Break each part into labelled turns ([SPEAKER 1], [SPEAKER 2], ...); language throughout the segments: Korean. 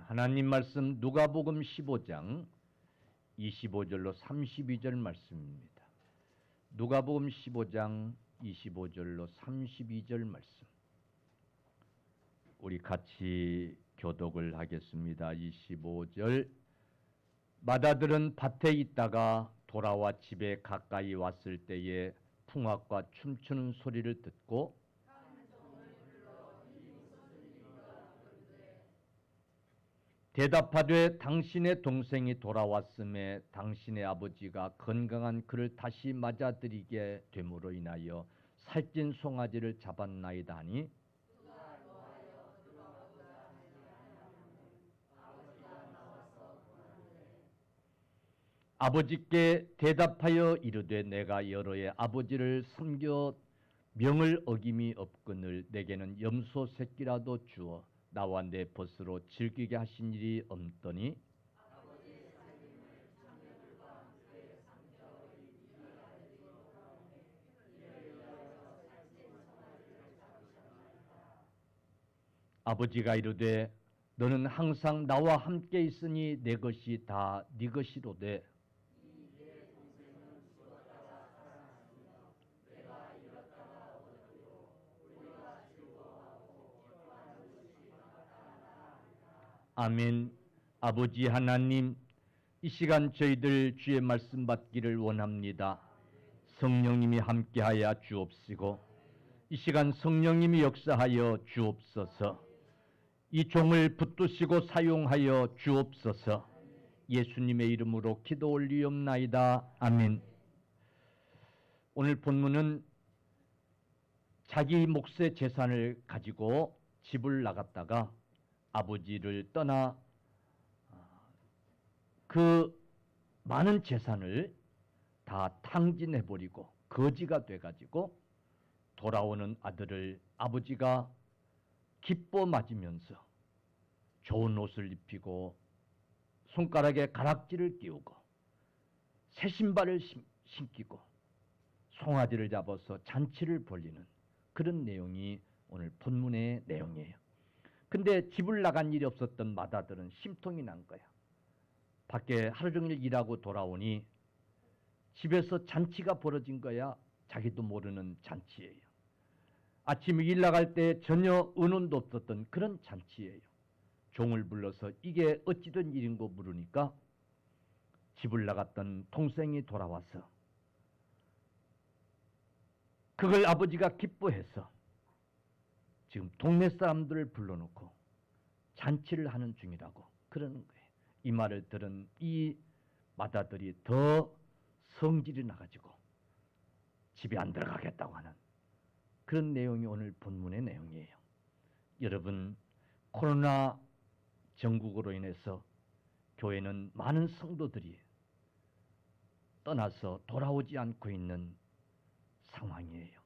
[SPEAKER 1] 하나님 말씀 누가복음 15장 25절로 32절 말씀입니다. 누가복음 15장 25절로 32절 말씀. 우리 같이 교독을 하겠습니다. 25절. 마다들은 밭에 있다가 돌아와 집에 가까이 왔을 때에 풍악과 춤추는 소리를 듣고 대답하되 당신의 동생이 돌아왔음에 당신의 아버지가 건강한 그를 다시 맞아들이게 됨으로 인하여 살찐 송아지를 잡았나이다 하니 아버지께 대답하여 이르되 내가 여러 해 아버지를 섬겨 명을 어김이 없거늘 내게는 염소 새끼라도 주어 나와 내 벗으로 즐기게 하신 일이 없더니 아버지가 이르되 너는 항상 나와 함께 있으니 내 것이 다 네 것이로되 아멘. 아버지 하나님, 이 시간 저희들 주의 말씀 받기를 원합니다. 성령님이 함께하여 주옵시고 이 시간 성령님이 역사하여 주옵소서. 이 종을 붙드시고 사용하여 주옵소서. 예수님의 이름으로 기도 올리옵나이다. 아멘. 오늘 본문은 자기 몫의 재산을 가지고 집을 나갔다가 아버지를 떠나 그 많은 재산을 다 탕진해버리고 거지가 돼가지고 돌아오는 아들을 아버지가 기뻐 맞으면서 좋은 옷을 입히고 손가락에 가락지를 끼우고 새 신발을 신기고 송아지를 잡아서 잔치를 벌리는 그런 내용이 오늘 본문의 내용이에요. 근데 집을 나간 일이 없었던 마다들은 심통이 난 거야. 밖에 하루 종일 일하고 돌아오니 집에서 잔치가 벌어진 거야. 자기도 모르는 잔치예요. 아침에 일 나갈 때 전혀 의논도 없었던 그런 잔치예요. 종을 불러서 이게 어찌된 일인고 물으니까 집을 나갔던 동생이 돌아와서 그걸 아버지가 기뻐해서 지금 동네 사람들을 불러놓고 잔치를 하는 중이라고 그러는 거예요. 이 말을 들은 이 마다들이 더 성질이 나가지고 집에 안 들어가겠다고 하는 그런 내용이 오늘 본문의 내용이에요. 여러분, 코로나 전국으로 인해서 교회는 많은 성도들이 떠나서 돌아오지 않고 있는 상황이에요.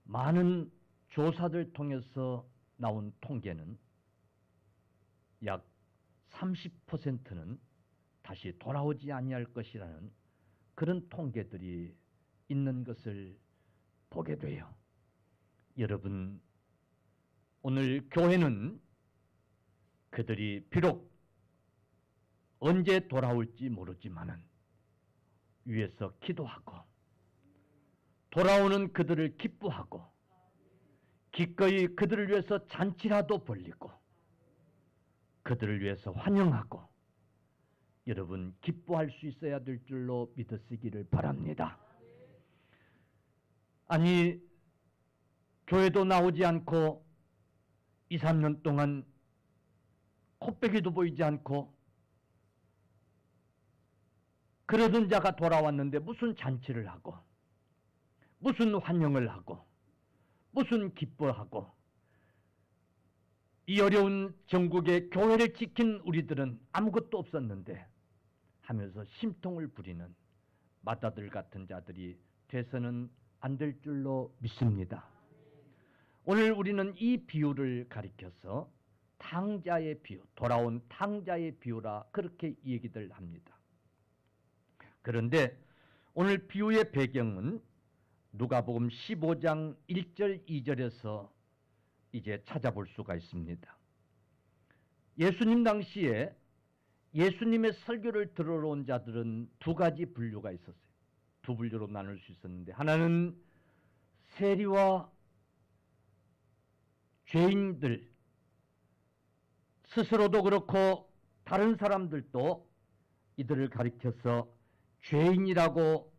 [SPEAKER 1] 많은 조사들 통해서 나온 통계는 약 30%는 다시 돌아오지 아니할 것이라는 그런 통계들이 있는 것을 보게 돼요. 여러분, 오늘 교회는 그들이 비록 언제 돌아올지 모르지만은 위에서 기도하고 돌아오는 그들을 기뻐하고 기꺼이 그들을 위해서 잔치라도 벌리고 그들을 위해서 환영하고 여러분 기뻐할 수 있어야 될 줄로 믿으시기를 바랍니다. 아니 교회도 나오지 않고 2, 3년 동안 코빼기도 보이지 않고 그러던 자가 돌아왔는데 무슨 잔치를 하고 무슨 환영을 하고 무슨 기뻐하고 이 어려운 전국의 교회를 지킨 우리들은 아무것도 없었는데 하면서 심통을 부리는 마다들 같은 자들이 돼서는 안 될 줄로 믿습니다. 오늘 우리는 이 비유를 가리켜서 탕자의 비유, 돌아온 탕자의 비유라 그렇게 얘기들 합니다. 그런데 오늘 비유의 배경은 누가복음 15장 1절 2절에서 이제 찾아볼 수가 있습니다. 예수님 당시에 예수님의 설교를 들으러 온 자들은 두 가지 분류가 있었어요. 두 분류로 나눌 수 있었는데, 하나는 세리와 죄인들, 스스로도 그렇고 다른 사람들도 이들을 가리켜서 죄인이라고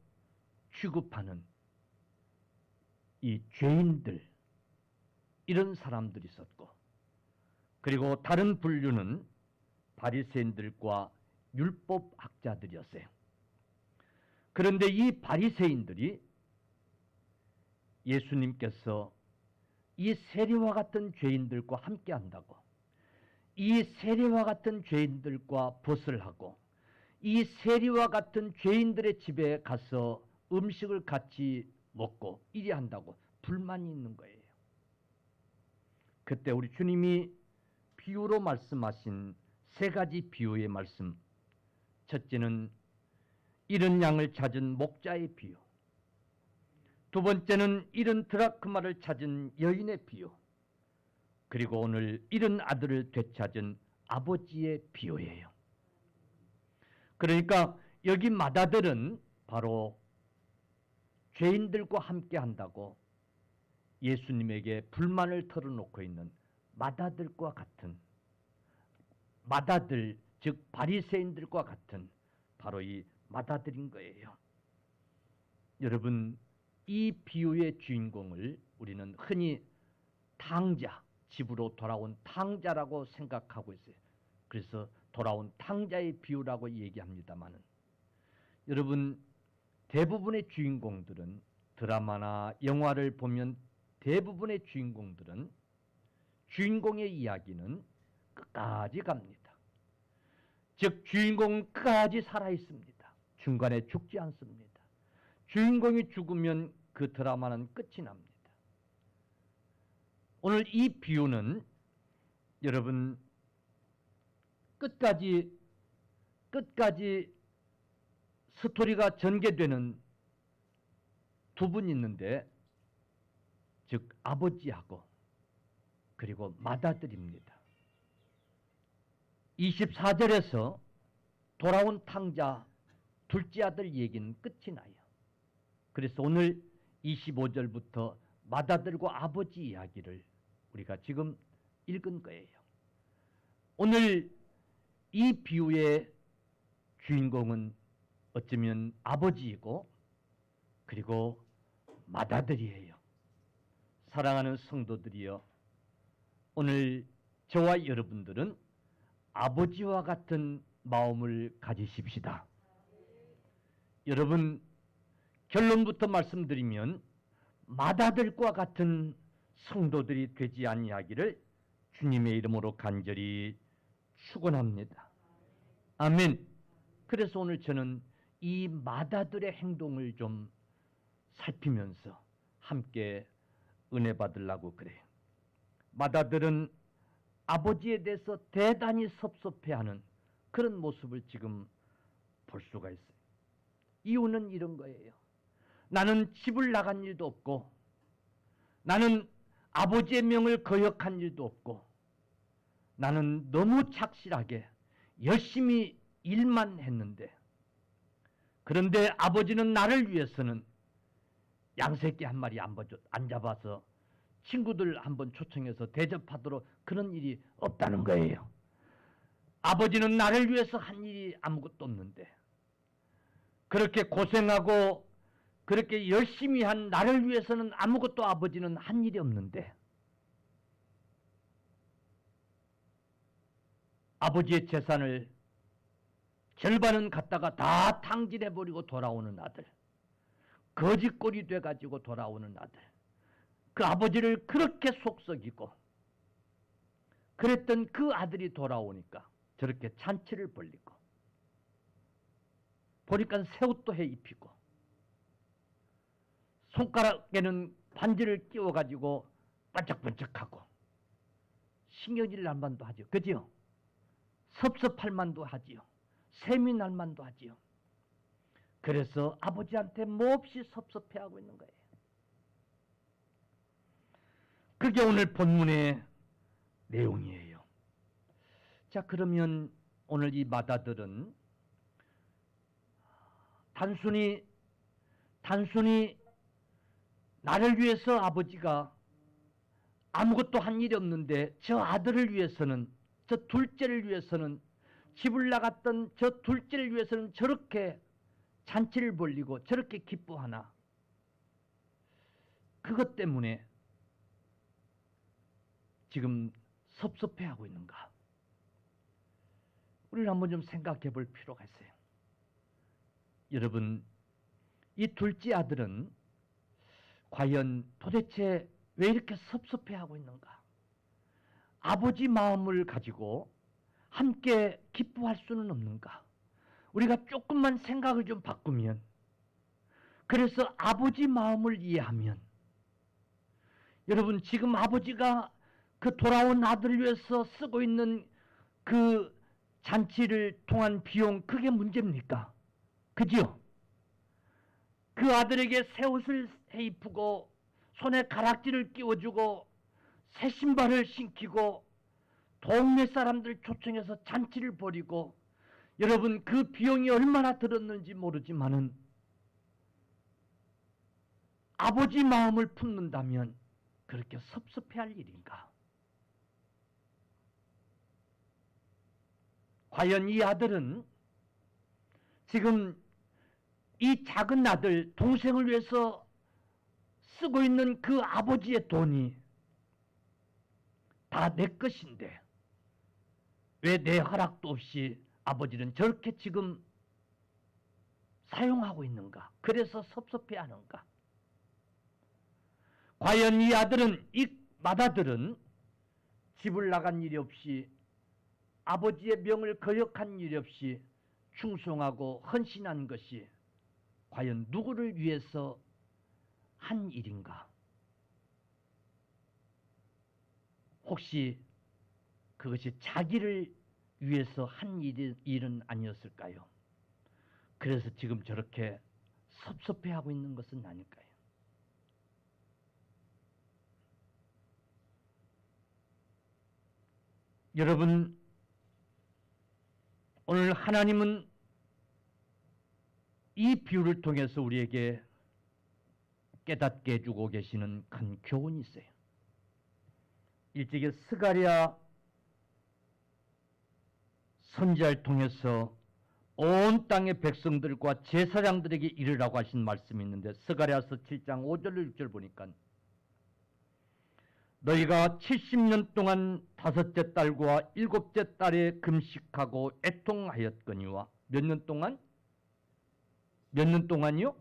[SPEAKER 1] 취급하는 이 죄인들, 이런 사람들이 있었고, 그리고 다른 분류는 바리새인들과 율법학자들이었어요. 그런데 이 바리새인들이 예수님께서 이 세리와 같은 죄인들과 함께 한다고, 이 세리와 같은 죄인들과 벗을 하고, 이 세리와 같은 죄인들의 집에 가서 음식을 같이 먹고 이리 한다고 불만이 있는 거예요. 그때 우리 주님이 비유로 말씀하신 세 가지 비유의 말씀, 첫째는 잃은 양을 찾은 목자의 비유, 두 번째는 잃은 드라크마를 찾은 여인의 비유, 그리고 오늘 잃은 아들을 되찾은 아버지의 비유예요. 그러니까 여기 마다들은 바로 죄인들과 함께 한다고 예수님에게 불만을 털어놓고 있는 마다들과 같은, 마다들, 즉 바리새인들과 같은 바로 이 마다들인 거예요. 여러분, 이 비유의 주인공을 우리는 흔히 탕자, 집으로 돌아온 탕자라고 생각하고 있어요. 그래서 돌아온 탕자의 비유라고 얘기합니다마는, 여러분, 대부분의 주인공들은, 드라마나 영화를 보면 대부분의 주인공들은, 주인공의 이야기는 끝까지 갑니다. 즉 주인공은 끝까지 살아있습니다. 중간에 죽지 않습니다. 주인공이 죽으면 그 드라마는 끝이 납니다. 오늘 이 비유는 여러분 끝까지 스토리가 전개되는 두 분이 있는데, 즉 아버지하고 그리고 맏아들입니다. 24절에서 돌아온 탕자 둘째 아들 얘기는 끝이 나요. 그래서 오늘 25절부터 맏아들과 아버지 이야기를 우리가 지금 읽은 거예요. 오늘 이 비유의 주인공은 어쩌면 아버지이고 그리고 맏아들이에요. 사랑하는 성도들이여, 오늘 저와 여러분들은 아버지와 같은 마음을 가지십시다. 여러분, 결론부터 말씀드리면 맏아들과 같은 성도들이 되지 아니하기를 주님의 이름으로 간절히 축원합니다. 아멘. 그래서 오늘 저는 이 맏아들의 행동을 좀 살피면서 함께 은혜 받으려고 그래요. 맏아들은 아버지에 대해서 대단히 섭섭해하는 그런 모습을 지금 볼 수가 있어요. 이유는 이런 거예요. 나는 집을 나간 일도 없고, 나는 아버지의 명을 거역한 일도 없고, 나는 너무 착실하게 열심히 일만 했는데, 그런데 아버지는 나를 위해서는 양새끼 한 마리 안 잡아서 친구들 한번 초청해서 대접하도록 그런 일이 없다는 거예요. 아버지는 나를 위해서 한 일이 아무것도 없는데, 그렇게 고생하고 그렇게 열심히 한 나를 위해서는 아무것도 아버지는 한 일이 없는데, 아버지의 재산을 절반은 갖다가 다 탕진해버리고 돌아오는 아들, 거짓골이 돼가지고 돌아오는 아들, 그 아버지를 그렇게 속썩이고 그랬던 그 아들이 돌아오니까 저렇게 잔치를 벌리고, 보니까 새 옷도 해 입히고, 손가락에는 반지를 끼워가지고 반짝반짝하고, 신경질 날 만도 하죠. 그죠? 섭섭할 만도 하지요. 셈이 날 만도 하지요. 그래서 아버지한테 몹시 섭섭해하고 있는 거예요. 그게 오늘 본문의 내용이에요. 자, 그러면 오늘 이 마다들은 단순히 나를 위해서 아버지가 아무것도 한 일이 없는데 저 아들을 위해서는, 저 둘째를 위해서는, 집을 나갔던 저 둘째를 위해서는 저렇게 잔치를 벌리고 저렇게 기뻐하나, 그것 때문에 지금 섭섭해하고 있는가? 우리를 한번 좀 생각해 볼 필요가 있어요. 여러분, 이 둘째 아들은 과연 도대체 왜 이렇게 섭섭해하고 있는가? 아버지 마음을 가지고 함께 기뻐할 수는 없는가? 우리가 조금만 생각을 좀 바꾸면, 그래서 아버지 마음을 이해하면, 여러분 지금 아버지가 그 돌아온 아들을 위해서 쓰고 있는 그 잔치를 통한 비용, 그게 문제입니까? 그지요? 그 아들에게 새 옷을 해 입히고 손에 가락지를 끼워주고 새 신발을 신기고 동네 사람들 초청해서 잔치를 벌이고, 여러분 그 비용이 얼마나 들었는지 모르지만은 아버지 마음을 품는다면 그렇게 섭섭해할 일인가? 과연 이 아들은 지금 이 작은 아들 동생을 위해서 쓰고 있는 그 아버지의 돈이 다 내 것인데 왜 내 허락도 없이 아버지는 저렇게 지금 사용하고 있는가? 그래서 섭섭해하는가? 과연 이 아들은, 이 맏아들은 집을 나간 일이 없이 아버지의 명을 거역한 일이 없이 충성하고 헌신한 것이 과연 누구를 위해서 한 일인가? 혹시 그것이 자기를 위해서 한 일은 아니었을까요? 그래서 지금 저렇게 섭섭해하고 있는 것은 아닐까요? 여러분, 오늘 하나님은 이 비유를 통해서 우리에게 깨닫게 해주고 계시는 큰 교훈이 있어요. 일찍이 스가랴 선지자를 통해서 온 땅의 백성들과 제사장들에게 이르라고 하신 말씀이 있는데, 스가랴서 7장 5절 6절 보니까 너희가 70년 동안 다섯째 딸과 일곱째 딸에 금식하고 애통하였거니와, 몇 년 동안? 몇 년 동안이요?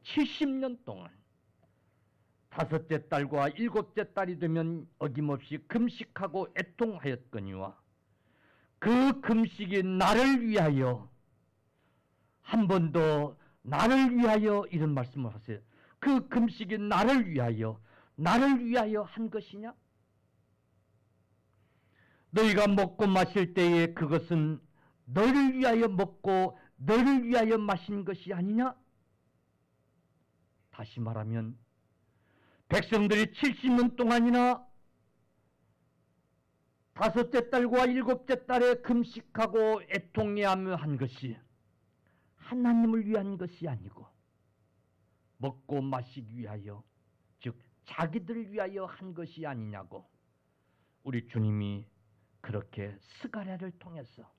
[SPEAKER 1] 70년 동안. 다섯째 딸과 일곱째 딸이 되면 어김없이 금식하고 애통하였거니와, 그 금식이 나를 위하여, 한 번 더 나를 위하여, 이런 말씀을 하세요. 그 금식이 나를 위하여 한 것이냐? 너희가 먹고 마실 때에 그것은 너를 위하여 먹고 너를 위하여 마신 것이 아니냐? 다시 말하면 백성들이 70년 동안이나 다섯째 딸과 일곱째 딸에 금식하고 애통해하며 한 것이 하나님을 위한 것이 아니고 먹고 마시기 위하여, 즉 자기들을 위하여 한 것이 아니냐고 우리 주님이 그렇게 스가랴를 통해서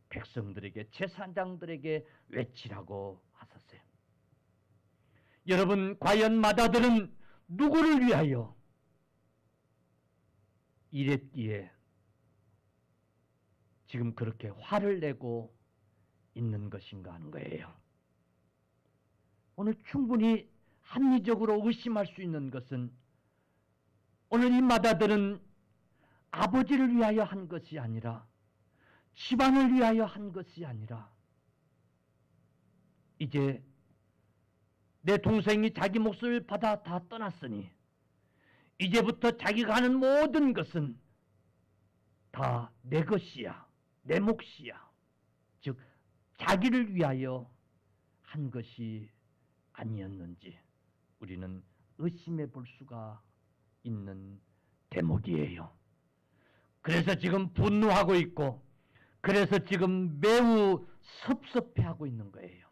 [SPEAKER 1] 백성들에게, 제사장들에게 외치라고 하셨어요. 여러분, 과연 맏아들은 누구를 위하여 이랬기에 지금 그렇게 화를 내고 있는 것인가 하는 거예요. 오늘 충분히 합리적으로 의심할 수 있는 것은, 오늘 이 맏아들은 아버지를 위하여 한 것이 아니라, 집안을 위하여 한 것이 아니라, 이제 내 동생이 자기 몫을 받아 다 떠났으니 이제부터 자기가 하는 모든 것은 다 내 것이야, 내 몫이야. 즉 자기를 위하여 한 것이 아니었는지 우리는 의심해 볼 수가 있는 대목이에요. 그래서 지금 분노하고 있고 그래서 지금 매우 섭섭해하고 있는 거예요.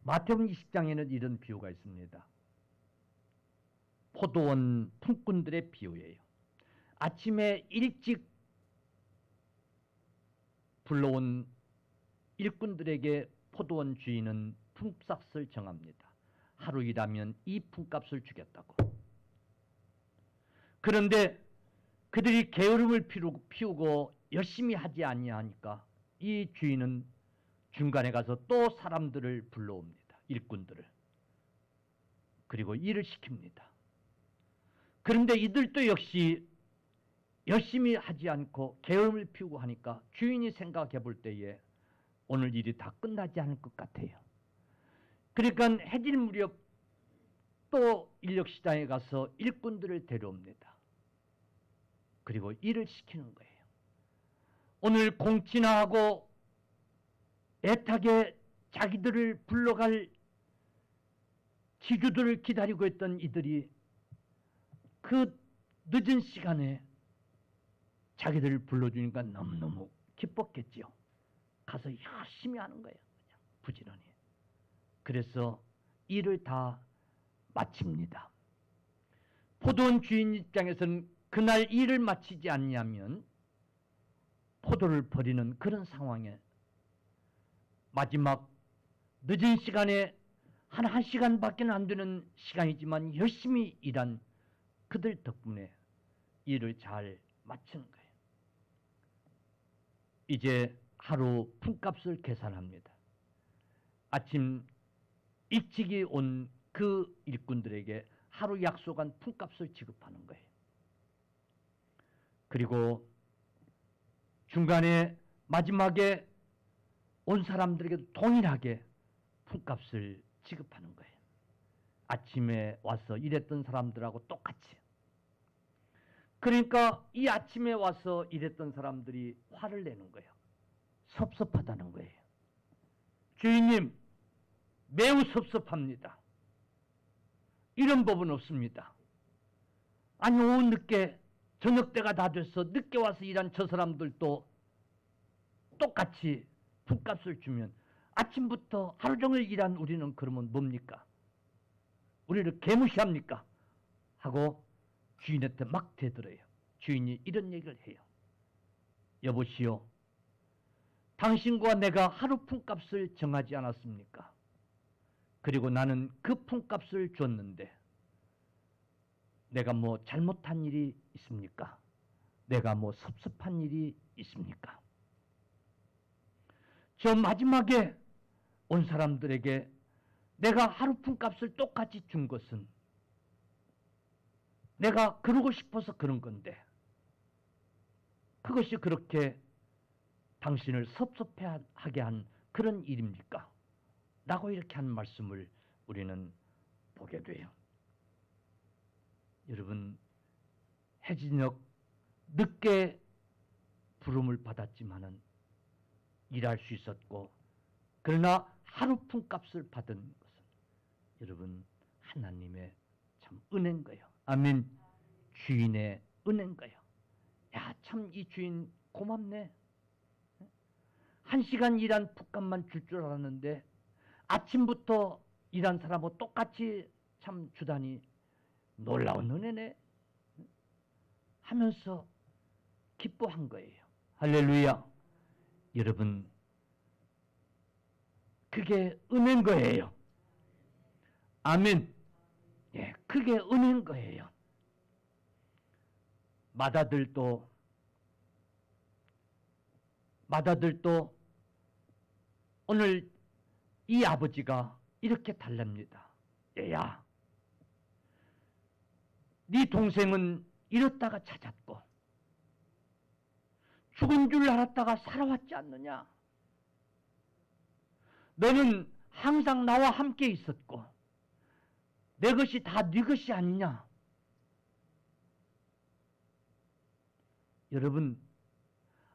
[SPEAKER 1] 마태복음 20장에는 이런 비유가 있습니다. 포도원 품꾼들의 비유예요. 아침에 일찍 불러온 일꾼들에게 포도원 주인은 품삯을 정합니다. 하루 일하면 이 품값을 주겠다고. 그런데 그들이 게으름을 피우고 열심히 하지 아니하니까 이 주인은 중간에 가서 또 사람들을 불러옵니다. 일꾼들을. 그리고 일을 시킵니다. 그런데 이들도 역시 열심히 하지 않고 게으름을 피우고 하니까 주인이 생각해 볼 때에 오늘 일이 다 끝나지 않을 것 같아요. 그러니까 해질 무렵 또 인력시장에 가서 일꾼들을 데려옵니다. 그리고 일을 시키는 거예요. 오늘 공친하고 애타게 자기들을 불러갈 기주들을 기다리고 있던 이들이 그 늦은 시간에 자기들을 불러주니까 너무너무 기뻤겠지요. 가서 열심히 하는 거예요. 그냥 부지런히. 그래서 일을 다 마칩니다. 포도원 주인 입장에서는 그날 일을 마치지 않냐면 포도를 버리는 그런 상황에 마지막 늦은 시간에 한 1시간밖에 안 되는 시간이지만 열심히 일한 그들 덕분에 일을 잘 마치는 거예요. 이제 하루 품값을 계산합니다. 아침 일찍이 온 그 일꾼들에게 하루 약속한 품값을 지급하는 거예요. 그리고 중간에 마지막에 온 사람들에게도 동일하게 품값을 지급하는 거예요. 아침에 와서 일했던 사람들하고 똑같이. 그러니까 이 아침에 와서 일했던 사람들이 화를 내는 거예요. 섭섭하다는 거예요. 주인님, 매우 섭섭합니다. 이런 법은 없습니다. 아니, 오후 늦게 저녁 때가 다 돼서 늦게 와서 일한 저 사람들도 똑같이 품값을 주면 아침부터 하루 종일 일한 우리는 그러면 뭡니까? 우리를 개무시합니까? 하고 주인한테 막 대들어요. 주인이 이런 얘기를 해요. 여보시오, 당신과 내가 하루 품값을 정하지 않았습니까? 그리고 나는 그 품값을 줬는데 내가 뭐 잘못한 일이 있습니까? 내가 뭐 섭섭한 일이 있습니까? 저 마지막에 온 사람들에게 내가 하루 품값을 똑같이 준 것은 내가 그러고 싶어서 그런 건데 그것이 그렇게 당신을 섭섭하게 한 그런 일입니까? 라고 이렇게 한 말씀을 우리는 보게 돼요. 여러분, 해진녘 늦게 부름을 받았지만은 일할 수 있었고, 그러나 하루 품값을 받은 것은 여러분 하나님의 참 은혜인 거예요. 아멘. 주인의 은혜인 거예요. 야, 참 이 주인 고맙네. 1시간 일한 품값만 줄 줄 알았는데 아침부터 일한 사람하고 똑같이 참 주다니 놀라운 은혜네 하면서 기뻐한 거예요. 할렐루야. 여러분, 그게 은혜인 거예요. 아멘. 예, 그게 은혜인 거예요. 마다들도 오늘 이 아버지가 이렇게 달랍니다. 얘야, 네 동생은 잃었다가 찾았고 죽은 줄 알았다가 살아왔지 않느냐? 너는 항상 나와 함께 있었고 내 것이 다 네 것이 아니냐? 여러분,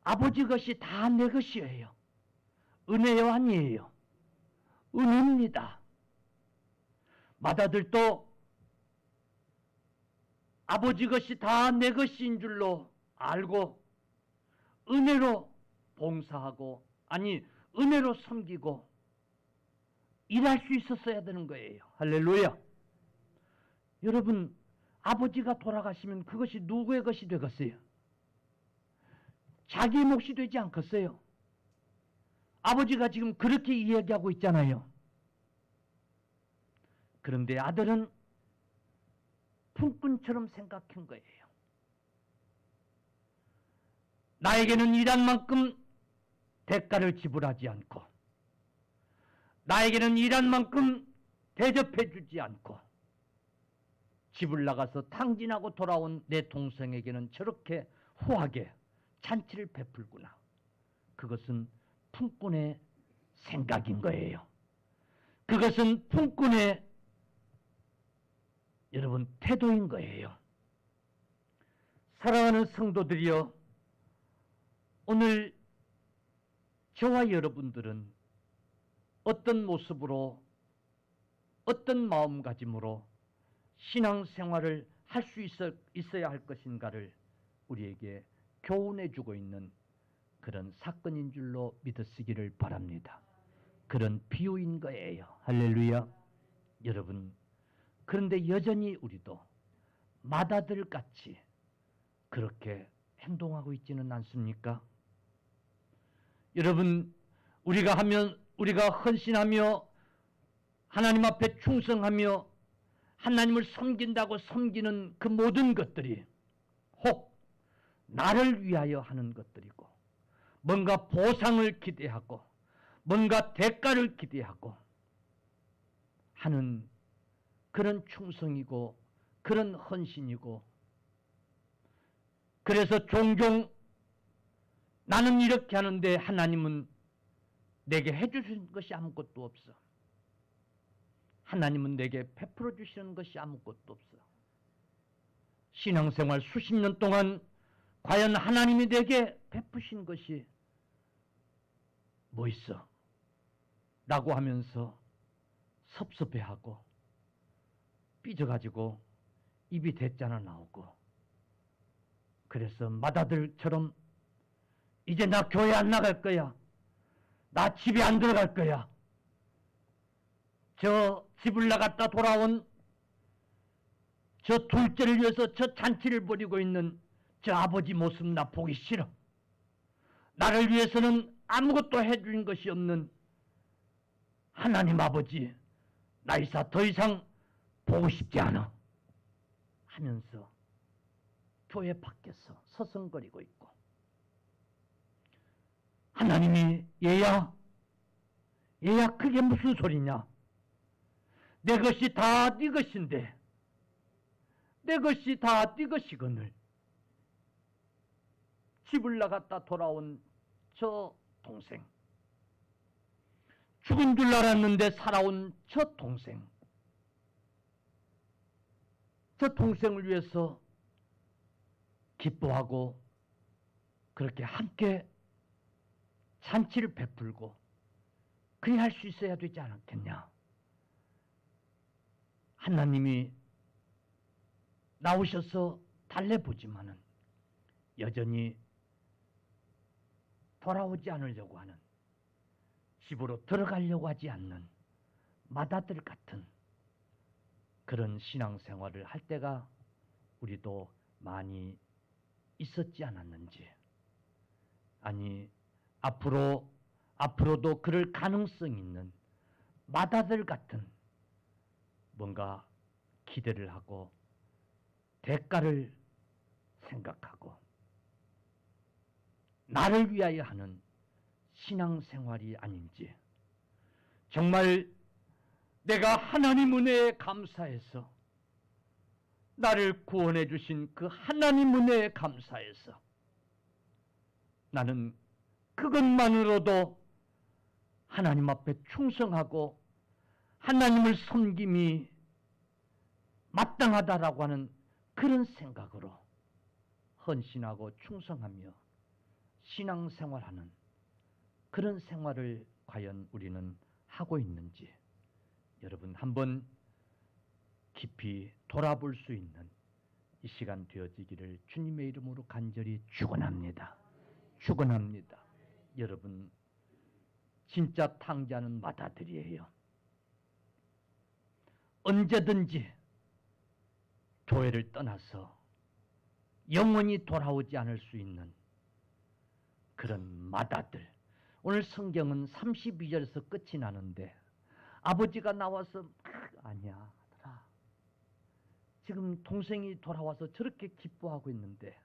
[SPEAKER 1] 아버지 것이 다 내 것이에요. 은혜요 아니에요? 은혜입니다. 마다들도 아버지 것이 다 내 것인 줄로 알고 은혜로 봉사하고, 아니 은혜로 섬기고 일할 수 있었어야 되는 거예요. 할렐루야. 여러분, 아버지가 돌아가시면 그것이 누구의 것이 되겠어요? 자기 몫이 되지 않겠어요? 아버지가 지금 그렇게 이야기하고 있잖아요. 그런데 아들은 품꾼처럼 생각한 거예요. 나에게는 일한 만큼 대가를 지불하지 않고, 나에게는 일한 만큼 대접해 주지 않고, 집을 나가서 탕진하고 돌아온 내 동생에게는 저렇게 후하게 잔치를 베풀구나. 그것은 품꾼의 생각인 거예요. 그것은 품꾼의 여러분 태도인 거예요. 사랑하는 성도들이여, 오늘 저와 여러분들은 어떤 모습으로, 어떤 마음가짐으로 신앙생활을 할 수 있어야 할 것인가를 우리에게 교훈해 주고 있는 그런 사건인 줄로 믿으시기를 바랍니다. 그런 비유인 거예요. 할렐루야. 여러분, 그런데 여전히 우리도 맏아들같이 그렇게 행동하고 있지는 않습니까? 여러분, 우리가 헌신하며 하나님 앞에 충성하며 하나님을 섬긴다고 섬기는 그 모든 것들이 혹 나를 위하여 하는 것들이고, 뭔가 보상을 기대하고 뭔가 대가를 기대하고 하는 그런 충성이고 그런 헌신이고, 그래서 종종 나는 이렇게 하는데 하나님은 내게 해주신 것이 아무것도 없어. 하나님은 내게 베풀어 주시는 것이 아무것도 없어. 신앙생활 수십 년 동안 과연 하나님이 내게 베푸신 것이 뭐 있어? 라고 하면서 섭섭해하고 삐져가지고 입이 대짜나 나오고, 그래서 맏아들처럼 이제 나 교회 안 나갈 거야, 나 집에 안 들어갈 거야, 저 집을 나갔다 돌아온 저 둘째를 위해서 저 잔치를 벌이고 있는 저 아버지 모습 나 보기 싫어. 나를 위해서는 아무것도 해준 것이 없는 하나님 아버지, 나 이사 더 이상 보고 싶지 않아 하면서 교회 밖에서 서성거리고 있고, 하나님이 얘야 그게 무슨 소리냐, 내 것이 다 네 것인데, 내 것이 다 네 것이거늘 집을 나갔다 돌아온 저 동생, 죽은 줄 알았는데 살아온 저 동생, 저 동생을 위해서 기뻐하고 그렇게 함께 잔치를 베풀고 그리 할 수 있어야 되지 않았겠냐. 하나님이 나오셔서 달래보지만은 여전히 돌아오지 않으려고 하는, 집으로 들어가려고 하지 않는 맏아들 같은 그런 신앙생활을 할 때가 우리도 많이 있었지 않았는지, 아니 앞으로도 그럴 가능성이 있는 맏아들 같은 뭔가 기대를 하고 대가를 생각하고 나를 위하여 하는 신앙생활이 아닌지, 정말 내가 하나님 은혜에 감사해서, 나를 구원해 주신 그 하나님 은혜에 감사해서 나는 그것만으로도 하나님 앞에 충성하고 하나님을 섬김이 마땅하다라고 하는 그런 생각으로 헌신하고 충성하며 신앙생활하는 그런 생활을 과연 우리는 하고 있는지, 여러분 한번 깊이 돌아볼 수 있는 이 시간 되어지기를 주님의 이름으로 간절히 축원합니다. 축원합니다. 여러분, 진짜 탕자는 맏아들이에요. 언제든지 교회를 떠나서 영원히 돌아오지 않을 수 있는 그런 맏아들. 오늘 성경은 32절에서 끝이 나는데 아버지가 나와서 아니야 아들아, 지금 동생이 돌아와서 저렇게 기뻐하고 있는데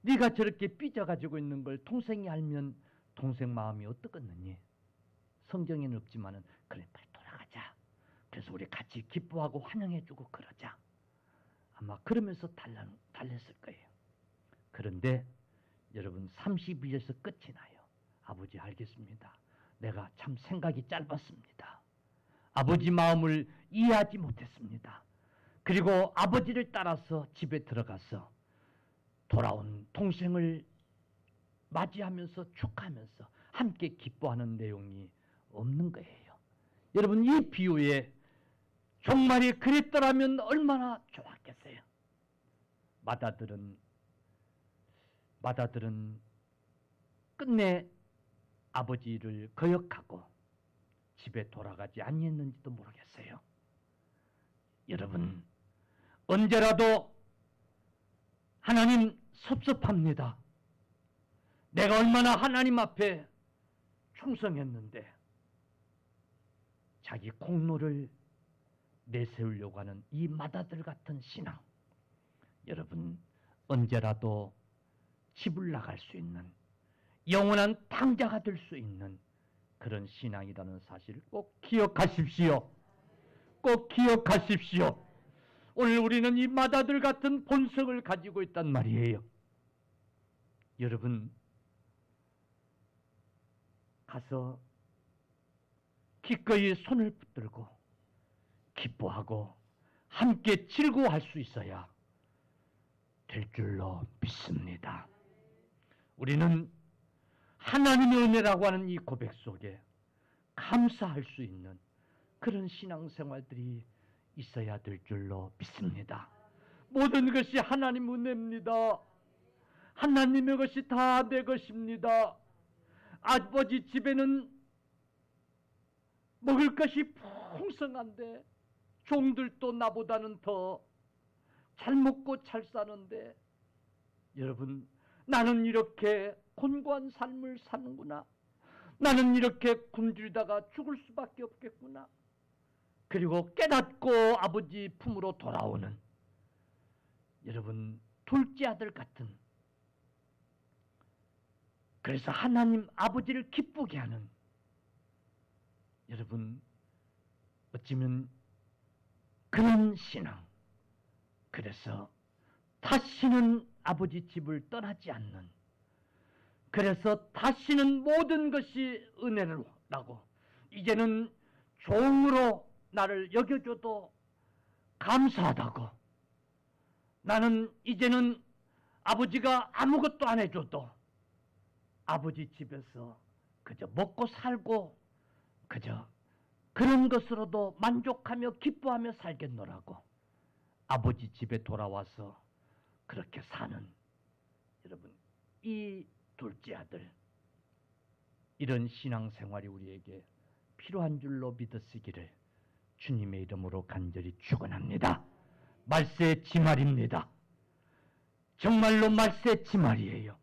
[SPEAKER 1] 네가 저렇게 삐져가지고 있는 걸 동생이 알면 동생 마음이 어떻겠느니. 성경에는 없지만은 그래 빨리 돌아가자. 그래서 우리 같이 기뻐하고 환영해주고 그러자. 아마 그러면서 달랬을 거예요. 그런데 여러분 32절에서 끝이 나요. 아버지 알겠습니다. 내가 참 생각이 짧았습니다. 아버지 마음을 이해하지 못했습니다. 그리고 아버지를 따라서 집에 들어가서 돌아온 동생을 맞이하면서 축하하면서 함께 기뻐하는 내용이 없는 거예요. 여러분, 이 비유에 종말이 그랬더라면 얼마나 좋았겠어요. 맏아들은 끝내 아버지를 거역하고 집에 돌아가지 아니했는지도 모르겠어요. 여러분, 언제라도 하나님 섭섭합니다. 내가 얼마나 하나님 앞에 충성했는데 자기 공로를 내세우려고 하는 이 맏아들 같은 신앙. 여러분, 언제라도 집을 나갈 수 있는 영원한 탕자가 될 수 있는 그런 신앙이라는 사실을 꼭 기억하십시오. 꼭 기억하십시오. 오늘 우리는 이 맏아들 같은 본성을 가지고 있단 말이에요. 여러분, 가서 기꺼이 손을 붙들고 기뻐하고 함께 즐거워할 수 있어야 될 줄로 믿습니다. 우리는 하나님의 은혜라고 하는 이 고백 속에 감사할 수 있는 그런 신앙생활들이 있어야 될 줄로 믿습니다. 모든 것이 하나님 은혜입니다. 하나님의 것이 다 내 것입니다. 아버지 집에는 먹을 것이 풍성한데 종들도 나보다는 더 잘 먹고 잘 사는데 여러분, 나는 이렇게 곤고한 삶을 사는구나. 나는 이렇게 굶주리다가 죽을 수밖에 없겠구나. 그리고 깨닫고 아버지 품으로 돌아오는 여러분, 둘째 아들 같은, 그래서 하나님 아버지를 기쁘게 하는, 여러분, 어쩌면 그런 신앙. 그래서 다시는 아버지 집을 떠나지 않는, 그래서 다시는 모든 것이 은혜라고, 이제는 종으로 나를 여겨줘도 감사하다고, 나는 이제는 아버지가 아무것도 안 해줘도 아버지 집에서 그저 먹고 살고 그저 그런 것으로도 만족하며 기뻐하며 살겠노라고 아버지 집에 돌아와서 그렇게 사는, 여러분, 이 둘째 아들, 이런 신앙생활이 우리에게 필요한 줄로 믿으시기를 주님의 이름으로 간절히 축원합니다. 말세치 말입니다. 정말로 말세치 말이에요.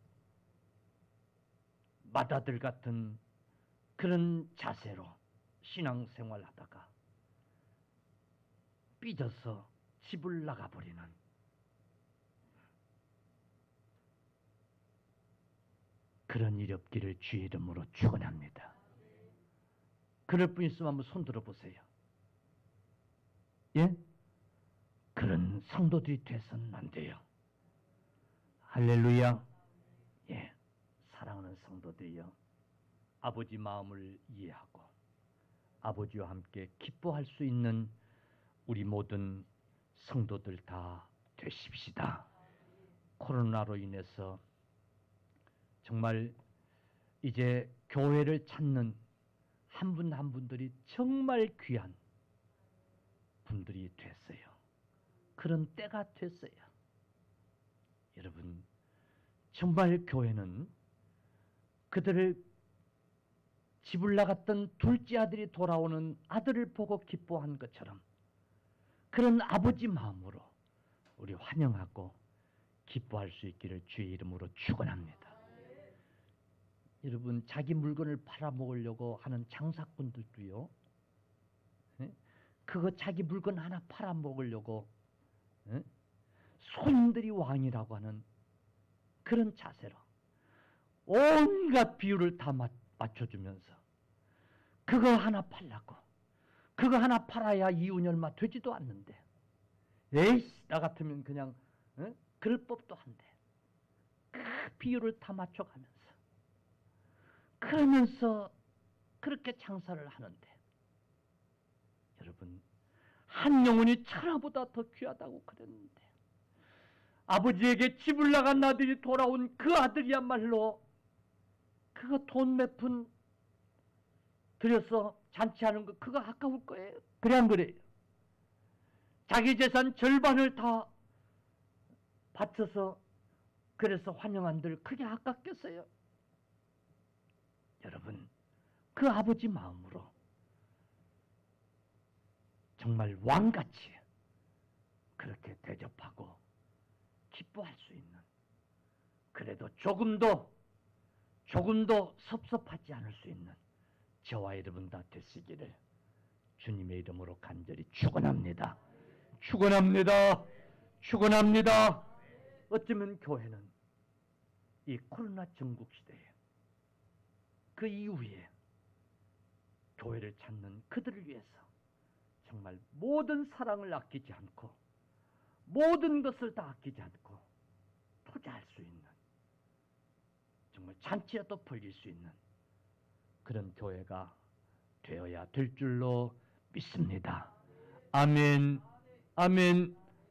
[SPEAKER 1] 맏아들 같은 그런 자세로 신앙생활하다가 삐져서 집을 나가버리는, 그런 일이 없기를 주의 이름으로 축원합니다. 그럴 분 있으면 한번 손 들어보세요. 예? 그런 성도들이 돼서는 안 돼요. 할렐루야. 예, 사랑하는 성도들이여, 아버지 마음을 이해하고 아버지와 함께 기뻐할 수 있는 우리 모든 성도들 다 되십시다. 코로나로 인해서 정말 이제 교회를 찾는 한 분 한 분들이 정말 귀한 분들이 됐어요. 그런 때가 됐어요. 여러분, 정말 교회는 그들을 집을 나갔던 둘째 아들이 돌아오는 아들을 보고 기뻐한 것처럼 그런 아버지 마음으로 우리 환영하고 기뻐할 수 있기를 주의 이름으로 축원합니다. 여러분, 자기 물건을 팔아먹으려고 하는 장사꾼들도요, 그거 자기 물건 하나 팔아먹으려고 손님들이 왕이라고 하는 그런 자세로 온갖 비율을 다 맞춰주면서 그거 하나 팔라고, 그거 하나 팔아야 이윤이 얼마 되지도 않는데, 에이씨, 나 같으면 그냥 그럴 법도 한데, 그 비율을 다 맞춰가면서 그러면서 그렇게 장사를 하는데, 여러분, 한 영혼이 천하보다 더 귀하다고 그랬는데, 아버지에게 집을 나간 아들이 돌아온 그 아들이야말로 그거 돈 몇 푼 들여서 잔치하는 거 그거 아까울 거예요. 그래 안 그래요? 자기 재산 절반을 다 바쳐서 그래서 환영한들 그게 아깝겠어요? 여러분, 그 아버지 마음으로 정말 왕같이 그렇게 대접하고 기뻐할 수 있는, 그래도 조금도 섭섭하지 않을 수 있는 저와 여러분 다 되시기를 주님의 이름으로 간절히 축원합니다. 축원합니다. 축원합니다. 어쩌면 교회는 이 코로나 전국 시대에 그 이후에 교회를 찾는 그들을 위해서 정말 모든 사랑을 아끼지 않고 모든 것을 다 아끼지 않고 투자할 수 있는, 정말 잔치라도 벌릴 수 있는 그런 교회가 되어야 될 줄로 믿습니다. 아멘. 아멘.